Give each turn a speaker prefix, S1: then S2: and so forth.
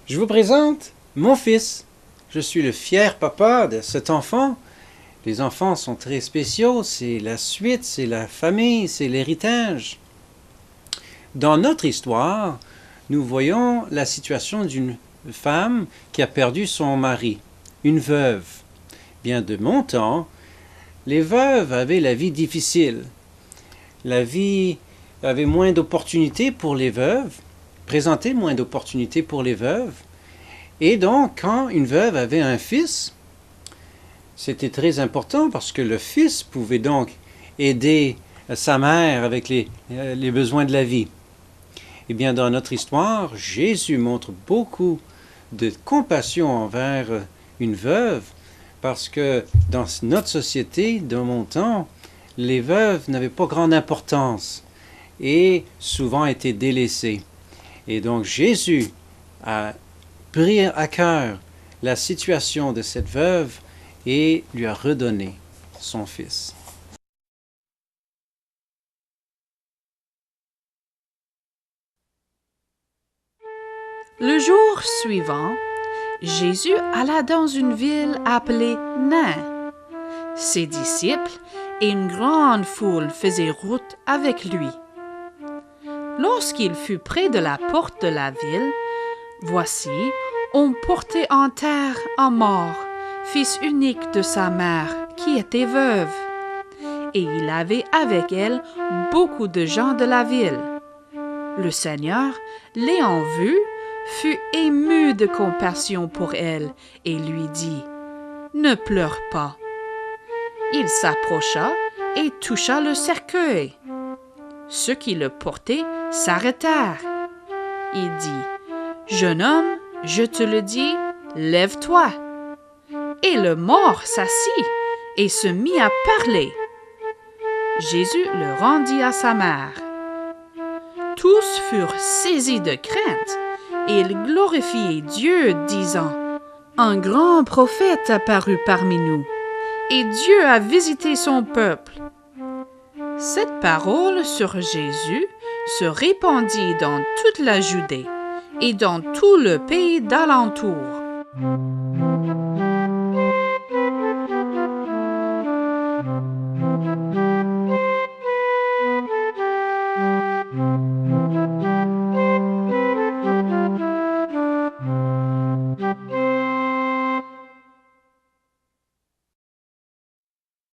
S1: Je vous présente mon fils. Je suis le fier papa de cet enfant. Les enfants sont très spéciaux, c'est la suite, c'est la famille, c'est l'héritage. Dans notre histoire, nous voyons la situation d'une femme qui a perdu son mari, une veuve. Bien de mon temps, les veuves avaient la vie difficile. La vie avait moins d'opportunités pour les veuves, présentait moins d'opportunités pour les veuves. Et donc, quand une veuve avait un fils, c'était très important parce que le fils pouvait donc aider sa mère avec les besoins de la vie. Eh bien, dans notre histoire, Jésus montre beaucoup de compassion envers une veuve parce que dans notre société, dans mon temps, les veuves n'avaient pas grande importance et souvent étaient délaissées. Et donc Jésus a pris à cœur la situation de cette veuve et lui a redonné son fils.
S2: Le jour suivant, Jésus alla dans une ville appelée Nain. Ses disciples et une grande foule faisaient route avec lui. Lorsqu'il fut près de la porte de la ville, voici, on portait en terre un mort, fils unique de sa mère, qui était veuve. Et il avait avec elle beaucoup de gens de la ville. Le Seigneur, l'ayant vue, fut ému de compassion pour elle et lui dit « Ne pleure pas ». Il s'approcha et toucha le cercueil. Ceux qui le portaient s'arrêtèrent. Il dit « Jeune homme, je te le dis, lève-toi ». Et le mort s'assit et se mit à parler. Jésus le rendit à sa mère. Tous furent saisis de crainte et ils glorifiaient Dieu, disant « Un grand prophète apparut parmi nous, et Dieu a visité son peuple. » Cette parole sur Jésus se répandit dans toute la Judée et dans tout le pays d'alentour.